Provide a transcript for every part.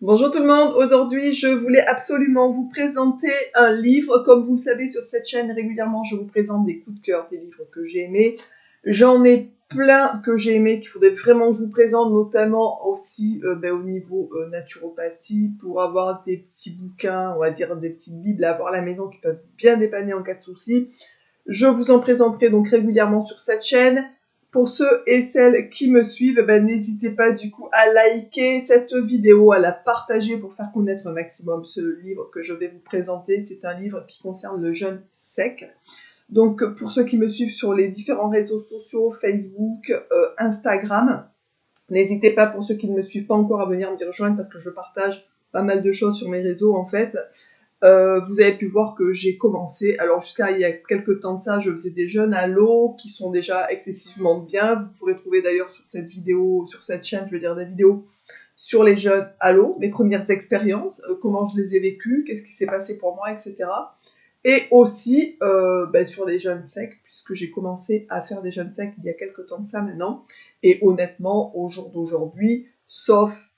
Bonjour tout le monde, aujourd'hui je voulais absolument vous présenter un livre. Comme vous le savez sur cette chaîne régulièrement je vous présente des coups de cœur, des livres que j'ai aimés. J'en ai plein que j'ai aimés qu'il faudrait vraiment que je vous présente, notamment aussi au niveau naturopathie, pour avoir des petits bouquins, on va dire des petites bibles à avoir à la maison qui peuvent bien dépanner en cas de souci. Je vous en présenterai donc régulièrement sur cette chaîne. Pour ceux et celles qui me suivent, n'hésitez pas du coup à liker cette vidéo, à la partager pour faire connaître au maximum ce livre que je vais vous présenter. C'est un livre qui concerne le jeûne sec. Donc pour ceux qui me suivent sur les différents réseaux sociaux, Facebook, Instagram, n'hésitez pas pour ceux qui ne me suivent pas encore à venir me rejoindre parce que je partage pas mal de choses sur mes réseaux en fait. Vous avez pu voir que j'ai commencé, alors jusqu'à il y a quelques temps de ça, je faisais des jeûnes à l'eau qui sont déjà excessivement bien. Vous pourrez trouver d'ailleurs sur cette vidéo, sur cette chaîne, je veux dire des vidéos sur les jeûnes à l'eau, mes premières expériences, comment je les ai vécues, qu'est-ce qui s'est passé pour moi, etc. Et aussi sur les jeûnes secs, puisque j'ai commencé à faire des jeûnes secs il y a quelques temps de ça maintenant. Et honnêtement, au jour d'aujourd'hui, sauf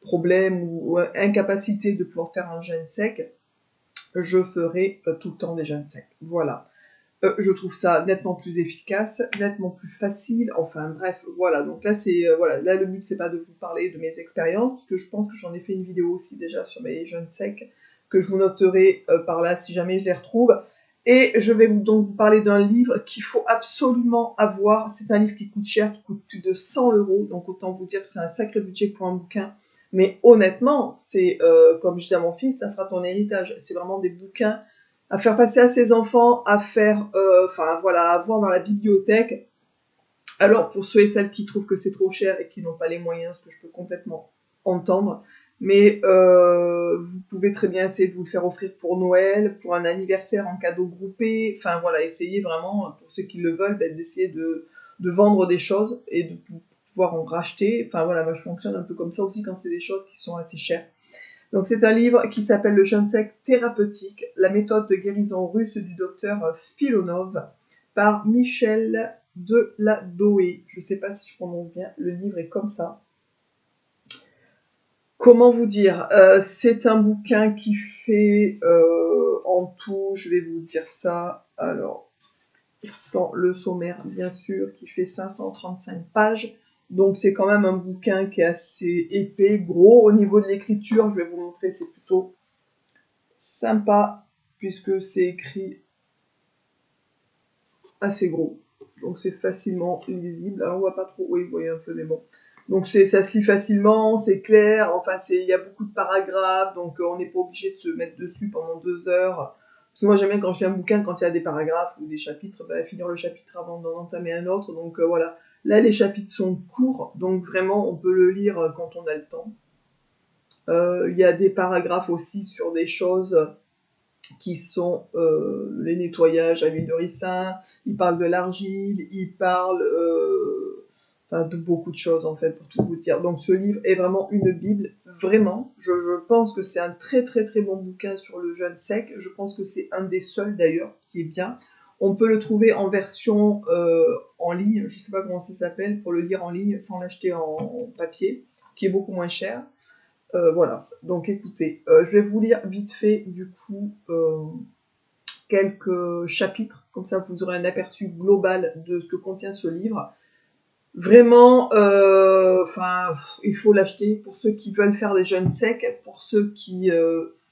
problème ou incapacité de pouvoir faire un jeûne sec, je ferai tout le temps des jeûnes secs. Voilà. Je trouve ça nettement plus efficace, nettement plus facile, enfin bref, voilà. Donc là, voilà. Là, le but, c'est pas de vous parler de mes expériences, parce que je pense que j'en ai fait une vidéo aussi déjà sur mes jeûnes secs, que je vous noterai par là si jamais je les retrouve. Et je vais donc vous parler d'un livre qu'il faut absolument avoir. C'est un livre qui coûte cher, qui coûte plus de 100 €, donc autant vous dire que c'est un sacré budget pour un bouquin. Mais honnêtement, c'est comme je dis à mon fils, ça sera ton héritage. C'est vraiment des bouquins à faire passer à ses enfants, à faire, à avoir dans la bibliothèque. Alors, pour ceux et celles qui trouvent que c'est trop cher et qui n'ont pas les moyens, ce que je peux complètement entendre, mais vous pouvez très bien essayer de vous le faire offrir pour Noël, pour un anniversaire en cadeau groupé. Enfin voilà, essayez vraiment, pour ceux qui le veulent, d'essayer de vendre des choses et de pouvoir en racheter. Enfin voilà, moi je fonctionne un peu comme ça aussi quand c'est des choses qui sont assez chères. Donc c'est un livre qui s'appelle Le jeûne sec thérapeutique, la méthode de guérison russe du docteur Filonov, par Michel Deladoé. Je ne sais pas si je prononce bien, le livre est comme ça. Comment vous dire, c'est un bouquin qui fait en tout, je vais vous dire ça, alors, sans le sommaire bien sûr, qui fait 535 pages. Donc c'est quand même un bouquin qui est assez épais, gros. Au niveau de l'écriture, je vais vous montrer, c'est plutôt sympa, puisque c'est écrit assez gros. Donc c'est facilement lisible. Alors on voit pas trop, oui, vous voyez un peu, mais bon. Donc ça se lit facilement, c'est clair, enfin il y a beaucoup de paragraphes, donc on n'est pas obligé de se mettre dessus pendant 2 heures. Parce que moi j'aime bien quand je lis un bouquin, quand il y a des paragraphes ou des chapitres, finir le chapitre avant d'en entamer un autre. Donc voilà. Là les chapitres sont courts, donc vraiment on peut le lire quand on a le temps. Il y a des paragraphes aussi sur des choses qui sont les nettoyages à l'huile de ricin, il parle de l'argile, il parle de beaucoup de choses en fait, pour tout vous dire. Donc ce livre est vraiment une bible, vraiment. Je pense que c'est un très très très bon bouquin sur le jeûne sec. Je pense que c'est un des seuls d'ailleurs qui est bien. On peut le trouver en version en ligne, je ne sais pas comment ça s'appelle, pour le lire en ligne sans l'acheter en papier, qui est beaucoup moins cher. Voilà, donc écoutez, je vais vous lire vite fait du coup quelques chapitres, comme ça vous aurez un aperçu global de ce que contient ce livre. Vraiment, il faut l'acheter pour ceux qui veulent faire des jeûnes secs, pour ceux qui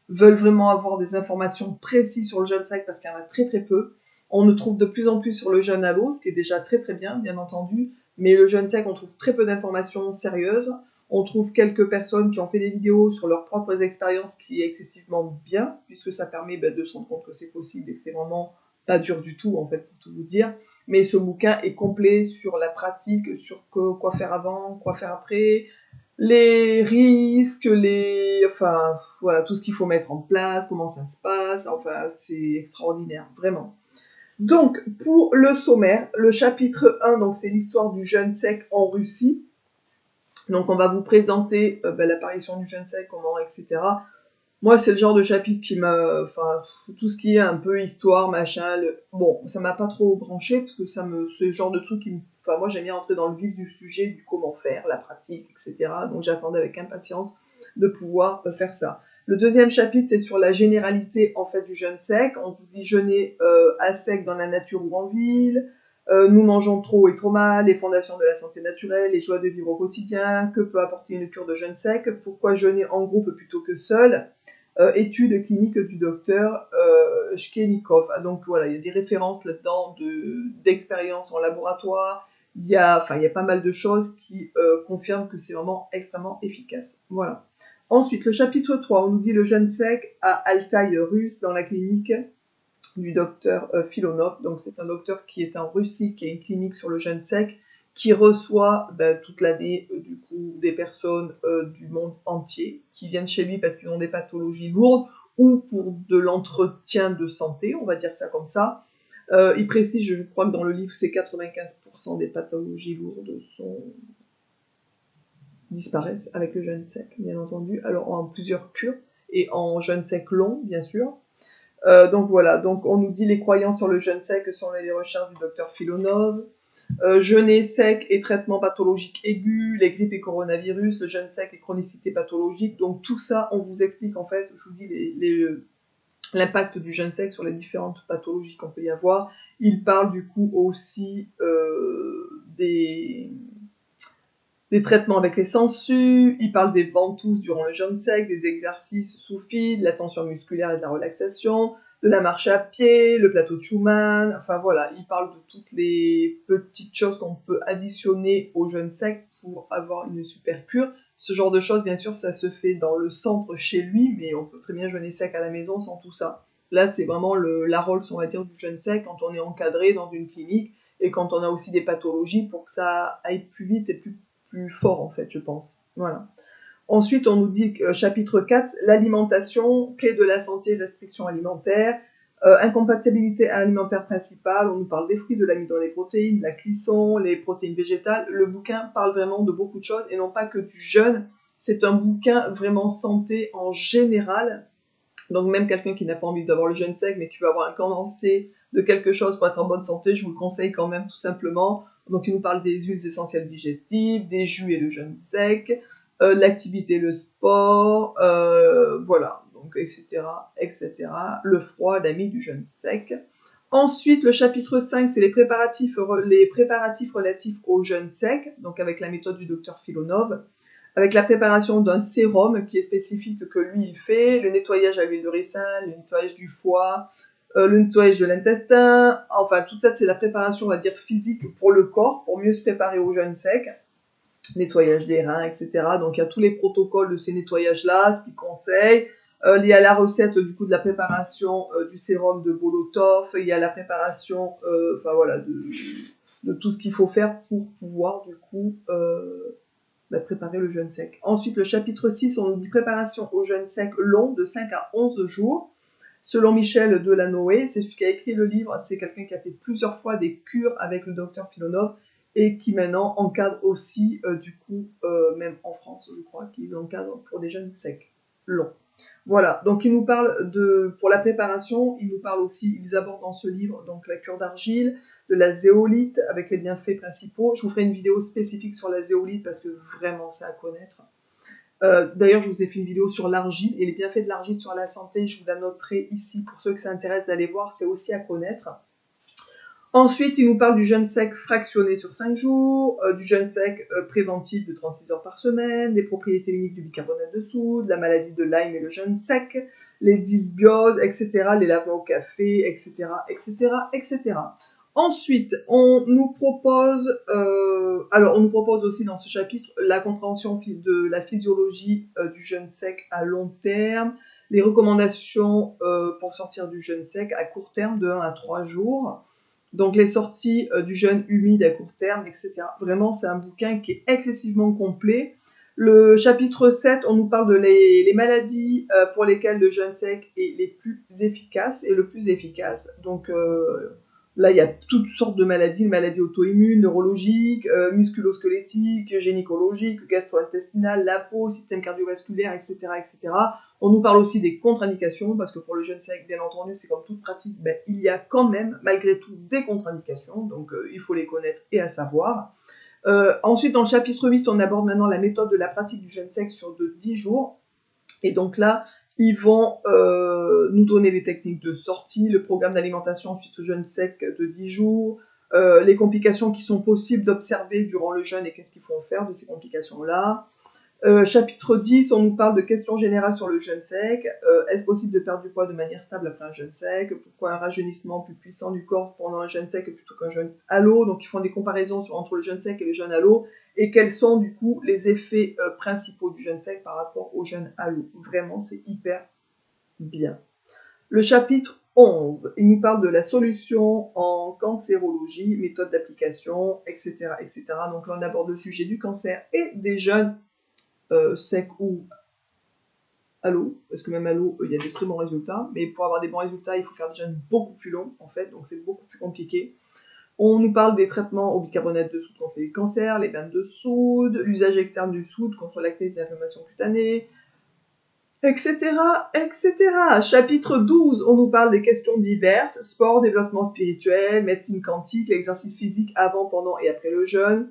veulent vraiment avoir des informations précises sur le jeûne sec, parce qu'il y en a très très peu. On ne trouve de plus en plus sur le jeûne à l'eau, ce qui est déjà très très bien, bien entendu, mais le jeûne sec, on trouve très peu d'informations sérieuses. On trouve quelques personnes qui ont fait des vidéos sur leurs propres expériences, qui est excessivement bien, puisque ça permet de se rendre compte que c'est possible et que c'est vraiment pas dur du tout, en fait, pour tout vous dire. Mais ce bouquin est complet sur la pratique, sur quoi faire avant, quoi faire après, les risques, tout ce qu'il faut mettre en place, comment ça se passe, c'est extraordinaire, vraiment. Donc, pour le sommaire, le chapitre 1, donc c'est l'histoire du jeûne sec en Russie. Donc, on va vous présenter l'apparition du jeûne sec, comment, etc. Moi, c'est le genre de chapitre qui m'a... tout ce qui est un peu histoire, machin... Bon, ça m'a pas trop branché, parce que c'est le genre de truc enfin moi j'aime bien entrer dans le vif du sujet, du comment faire, la pratique, etc. Donc j'attendais avec impatience de pouvoir faire ça. Le deuxième chapitre, c'est sur la généralité en fait du jeûne sec. On vous dit jeûner à sec dans la nature ou en ville. Nous mangeons trop et trop mal, les fondations de la santé naturelle, les joies de vivre au quotidien, que peut apporter une cure de jeûne sec, pourquoi jeûner en groupe plutôt que seul, études cliniques du docteur Shkenikov. Ah, donc voilà, il y a des références là-dedans d'expériences en laboratoire, il y a pas mal de choses qui confirment que c'est vraiment extrêmement efficace. Voilà. Ensuite, le chapitre 3, on nous dit le jeûne sec à Altaï russe dans la clinique du docteur Filonov. Donc c'est un docteur qui est en Russie, qui a une clinique sur le jeûne sec, qui reçoit toute l'année du coup des personnes du monde entier qui viennent chez lui parce qu'ils ont des pathologies lourdes ou pour de l'entretien de santé, on va dire ça comme ça. Il précise, je crois que dans le livre, c'est 95% des pathologies lourdes disparaissent avec le jeûne sec, bien entendu. Alors en plusieurs cures et en jeûne sec long, bien sûr. Donc voilà, donc on nous dit les croyances sur le jeûne sec sont les recherches du docteur Filonov. Jeûner sec et traitement pathologique aigu, les grippes et coronavirus, le jeûne sec et chronicité pathologique. Donc tout ça, on vous explique en fait, je vous dis l'impact du jeûne sec sur les différentes pathologies qu'on peut y avoir. Il parle du coup aussi des traitements avec les sangsues, il parle des ventouses durant le jeûne sec, des exercices sous fil, de la tension musculaire et de la relaxation, de la marche à pied, le plateau de Schumann, enfin voilà, il parle de toutes les petites choses qu'on peut additionner au jeûne sec pour avoir une super cure. Ce genre de choses, bien sûr, ça se fait dans le centre chez lui, mais on peut très bien jeûner sec à la maison sans tout ça. Là, c'est vraiment la Rolls, on va dire, du jeûne sec quand on est encadré dans une clinique et quand on a aussi des pathologies pour que ça aille plus vite et plus fort en fait, je pense. Voilà. Ensuite, on nous dit chapitre 4, l'alimentation, clé de la santé, restrictions alimentaires, incompatibilité alimentaire principale, on nous parle des fruits, de l'amidon, des protéines, de la cuisson, les protéines végétales. Le bouquin parle vraiment de beaucoup de choses et non pas que du jeûne. C'est un bouquin vraiment santé en général. Donc même quelqu'un qui n'a pas envie d'avoir le jeûne sec mais qui veut avoir un condensé de quelque chose pour être en bonne santé, je vous le conseille quand même tout simplement. Donc il nous parle des huiles essentielles digestives, des jus et le jeûne sec, l'activité, le sport, voilà, donc etc., etc. Le froid, l'ami du jeûne sec. Ensuite, le chapitre 5, c'est les préparatifs relatifs au jeûne sec, donc avec la méthode du docteur Filonov, avec la préparation d'un sérum qui est spécifique que lui il fait, le nettoyage à l'huile de ricin, le nettoyage du foie, le nettoyage de l'intestin, enfin tout ça c'est la préparation on va dire physique pour le corps, pour mieux se préparer au jeûne sec, nettoyage des reins, etc. Donc il y a tous les protocoles de ces nettoyages-là, ce qu'il conseille. Il y a la recette du coup de la préparation du sérum de Bolotov, il y a la préparation enfin voilà, de tout ce qu'il faut faire pour pouvoir du coup préparer le jeûne sec. Ensuite, le chapitre 6, on nous dit préparation au jeûne sec long de 5 à 11 jours. Selon Michel Delanoë, c'est celui qui a écrit le livre, c'est quelqu'un qui a fait plusieurs fois des cures avec le docteur Filonov et qui maintenant encadre aussi, du coup, même en France, je crois, qu'il encadre pour des jeûnes secs longs. Voilà, donc il nous parle pour la préparation, il nous parle aussi, ils abordent dans ce livre donc la cure d'argile, de la zéolite avec les bienfaits principaux. Je vous ferai une vidéo spécifique sur la zéolite parce que vraiment c'est à connaître. D'ailleurs, je vous ai fait une vidéo sur l'argile et les bienfaits de l'argile sur la santé, je vous la noterai ici pour ceux que ça intéresse d'aller voir, c'est aussi à connaître. Ensuite, il nous parle du jeûne sec fractionné sur 5 jours, du jeûne sec préventif de 36 heures par semaine, des propriétés uniques du bicarbonate de soude, la maladie de Lyme et le jeûne sec, les dysbioses, etc., les lavements au café, etc., etc., etc. Ensuite, on nous propose aussi dans ce chapitre la compréhension de la physiologie du jeûne sec à long terme, les recommandations pour sortir du jeûne sec à court terme de 1 à 3 jours, donc les sorties du jeûne humide à court terme, etc. Vraiment, c'est un bouquin qui est excessivement complet. Le chapitre 7, on nous parle de les maladies pour lesquelles le jeûne sec est les plus efficaces et le plus efficace. Donc Là, il y a toutes sortes de maladies, maladies auto-immunes, neurologiques, musculo-squelettiques, gynécologiques, gastro-intestinales, la peau, système cardiovasculaire, etc., etc. On nous parle aussi des contre-indications, parce que pour le jeûne sec, bien entendu, c'est comme toute pratique, ben, il y a quand même, malgré tout, des contre-indications, donc il faut les connaître et à savoir. Ensuite, dans le chapitre 8, on aborde maintenant la méthode de la pratique du jeûne sec sur 10 jours. Et donc là, ils vont nous donner les techniques de sortie, le programme d'alimentation suite au jeûne sec de 10 jours, les complications qui sont possibles d'observer durant le jeûne et qu'est-ce qu'il faut faire de ces complications-là. Chapitre 10, on nous parle de questions générales sur le jeûne sec. Est-ce possible de perdre du poids de manière stable après un jeûne sec? Pourquoi un rajeunissement plus puissant du corps pendant un jeûne sec plutôt qu'un jeûne à l'eau? Donc ils font des comparaisons entre le jeûne sec et le jeûne à l'eau. Et quels sont du coup les effets principaux du jeûne sec par rapport au jeûne à l'eau? Vraiment, c'est hyper bien. Le chapitre 11, il nous parle de la solution en cancérologie, méthode d'application, etc., etc. Donc là, on aborde le sujet du cancer et des jeûnes sec ou à l'eau, parce que même à l'eau, il y a de très bons résultats, mais pour avoir des bons résultats, il faut faire des jeûnes beaucoup plus longs, en fait, donc c'est beaucoup plus compliqué. On nous parle des traitements au bicarbonate de soude contre les cancers, les bains de soude, l'usage externe du soude contre l'acné et les inflammations cutanées, etc., etc. Chapitre 12, on nous parle des questions diverses, sport, développement spirituel, médecine quantique, l'exercice physique avant, pendant et après le jeûne.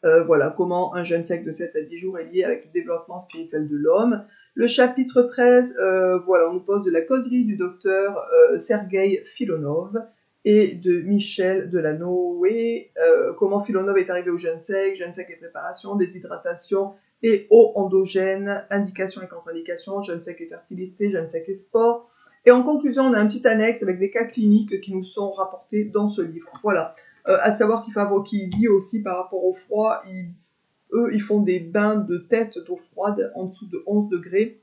Voilà, comment un jeûne sec de 7 à 10 jours est lié avec le développement spirituel de l'homme. Le chapitre 13, voilà, on nous pose de la causerie du docteur Sergei Filonov et de Michel Delanoë. Comment Filonov est arrivé au jeûne sec et préparation, déshydratation et eau endogène, indications et contre-indications, jeûne sec et fertilité, jeûne sec et sport. Et en conclusion, on a un petit annexe avec des cas cliniques qui nous sont rapportés dans ce livre. Voilà. À savoir qu'il dit aussi par rapport au froid, eux, ils font des bains de tête d'eau froide en dessous de 11 degrés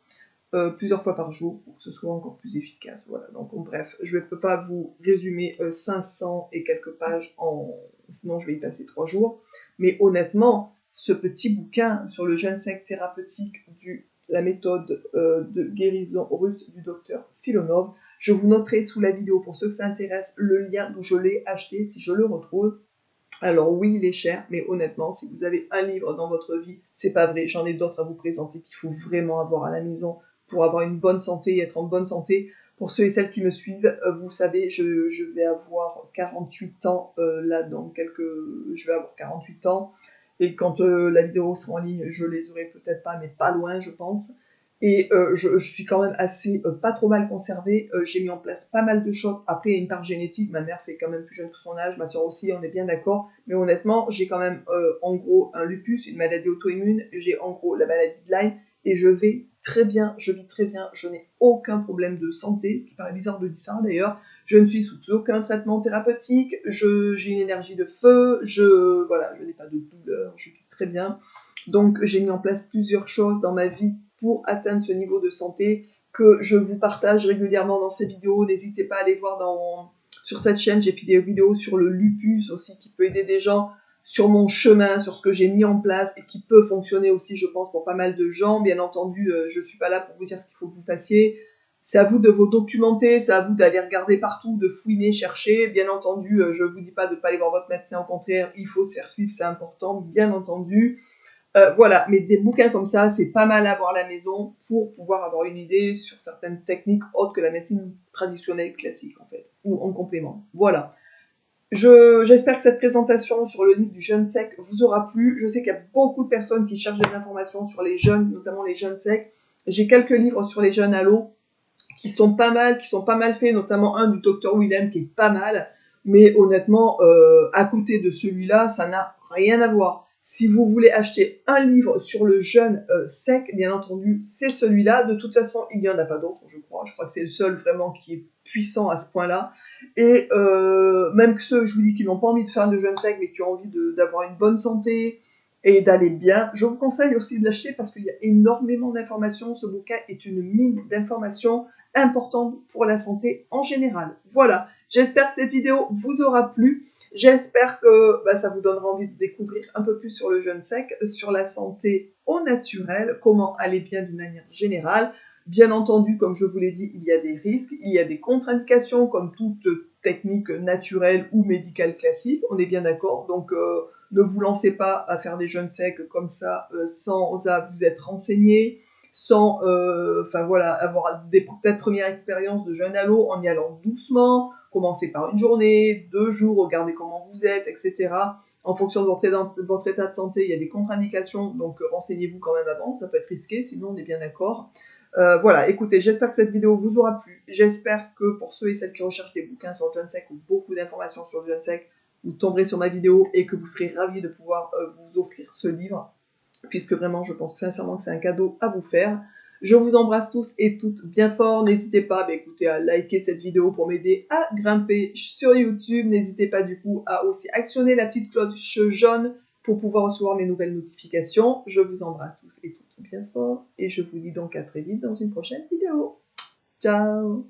plusieurs fois par jour pour que ce soit encore plus efficace. Voilà. Donc, bref, je ne peux pas vous résumer 500 et quelques pages, sinon je vais y passer 3 jours. Mais honnêtement, ce petit bouquin sur le jeûne sec thérapeutique la méthode de guérison russe du docteur Filonov, je vous noterai sous la vidéo, pour ceux que ça intéresse, le lien d'où je l'ai acheté, si je le retrouve. Alors oui, il est cher, mais honnêtement, si vous avez un livre dans votre vie, c'est pas vrai, j'en ai d'autres à vous présenter qu'il faut vraiment avoir à la maison pour avoir une bonne santé et être en bonne santé. Pour ceux et celles qui me suivent, vous savez, je vais avoir 48 ans, je vais avoir 48 ans, et quand la vidéo sera en ligne, je les aurai peut-être pas, mais pas loin, je pense. Et je suis quand même assez pas trop mal conservée. J'ai mis en place pas mal de choses. Après, il y a une part génétique. Ma mère fait quand même plus jeune que son âge. Ma soeur aussi, on est bien d'accord. Mais honnêtement, j'ai quand même en gros un lupus, une maladie auto-immune. J'ai en gros la maladie de Lyme. Et je vais très bien. Je vis très bien. Je n'ai aucun problème de santé. Ce qui paraît bizarre de dire ça d'ailleurs. Je ne suis sous aucun traitement thérapeutique. J'ai une énergie de feu. Je n'ai pas de douleur. Je vis très bien. Donc, j'ai mis en place plusieurs choses dans ma vie pour atteindre ce niveau de santé que je vous partage régulièrement dans ces vidéos. N'hésitez pas à aller voir sur cette chaîne. J'ai fait des vidéos sur le lupus aussi qui peut aider des gens sur mon chemin, sur ce que j'ai mis en place et qui peut fonctionner aussi, je pense, pour pas mal de gens. Bien entendu, je ne suis pas là pour vous dire ce qu'il faut que vous fassiez. C'est à vous de vous documenter, c'est à vous d'aller regarder partout, de fouiner, chercher. Bien entendu, je ne vous dis pas de ne pas aller voir votre médecin, au contraire, il faut se faire suivre, c'est important, bien entendu. Voilà, mais des bouquins comme ça, c'est pas mal à avoir à la maison pour pouvoir avoir une idée sur certaines techniques autres que la médecine traditionnelle classique, en fait, ou en complément. Voilà. J'espère que cette présentation sur le livre du jeûne sec vous aura plu. Je sais qu'il y a beaucoup de personnes qui cherchent des informations sur les jeûnes, notamment les jeûnes secs. J'ai quelques livres sur les jeûnes à l'eau qui sont pas mal faits, notamment un du docteur Willem qui est pas mal. Mais honnêtement, à côté de celui-là, ça n'a rien à voir. Si vous voulez acheter un livre sur le jeûne sec, bien entendu, c'est celui-là. De toute façon, il n'y en a pas d'autre, je crois. Je crois que c'est le seul vraiment qui est puissant à ce point-là. Et même que ceux, je vous dis, qui n'ont pas envie de faire de jeûne sec, mais qui ont envie d'avoir une bonne santé et d'aller bien, je vous conseille aussi de l'acheter parce qu'il y a énormément d'informations. Ce bouquin est une mine d'informations importantes pour la santé en général. Voilà, j'espère que cette vidéo vous aura plu. J'espère que ça vous donnera envie de découvrir un peu plus sur le jeûne sec, sur la santé au naturel, comment aller bien d'une manière générale. Bien entendu, comme je vous l'ai dit, il y a des risques, il y a des contre-indications comme toute technique naturelle ou médicale classique, on est bien d'accord. Donc, ne vous lancez pas à faire des jeûnes secs comme ça, sans vous être renseigné, sans voilà, avoir des peut-être premières expériences de jeûne à l'eau en y allant doucement. Commencez par une journée, 2 jours, regardez comment vous êtes, etc. En fonction de votre état de santé, il y a des contre-indications, donc renseignez-vous quand même avant, ça peut être risqué, sinon on est bien d'accord. Voilà, écoutez, j'espère que cette vidéo vous aura plu. J'espère que pour ceux et celles qui recherchent des bouquins sur le jeûne sec ou beaucoup d'informations sur le jeûne sec, vous tomberez sur ma vidéo et que vous serez ravis de pouvoir vous offrir ce livre, puisque vraiment, je pense sincèrement que c'est un cadeau à vous faire. Je vous embrasse tous et toutes bien fort. N'hésitez pas écoutez, à liker cette vidéo pour m'aider à grimper sur YouTube. N'hésitez pas du coup à aussi actionner la petite cloche jaune pour pouvoir recevoir mes nouvelles notifications. Je vous embrasse tous et toutes bien fort et je vous dis donc à très vite dans une prochaine vidéo. Ciao!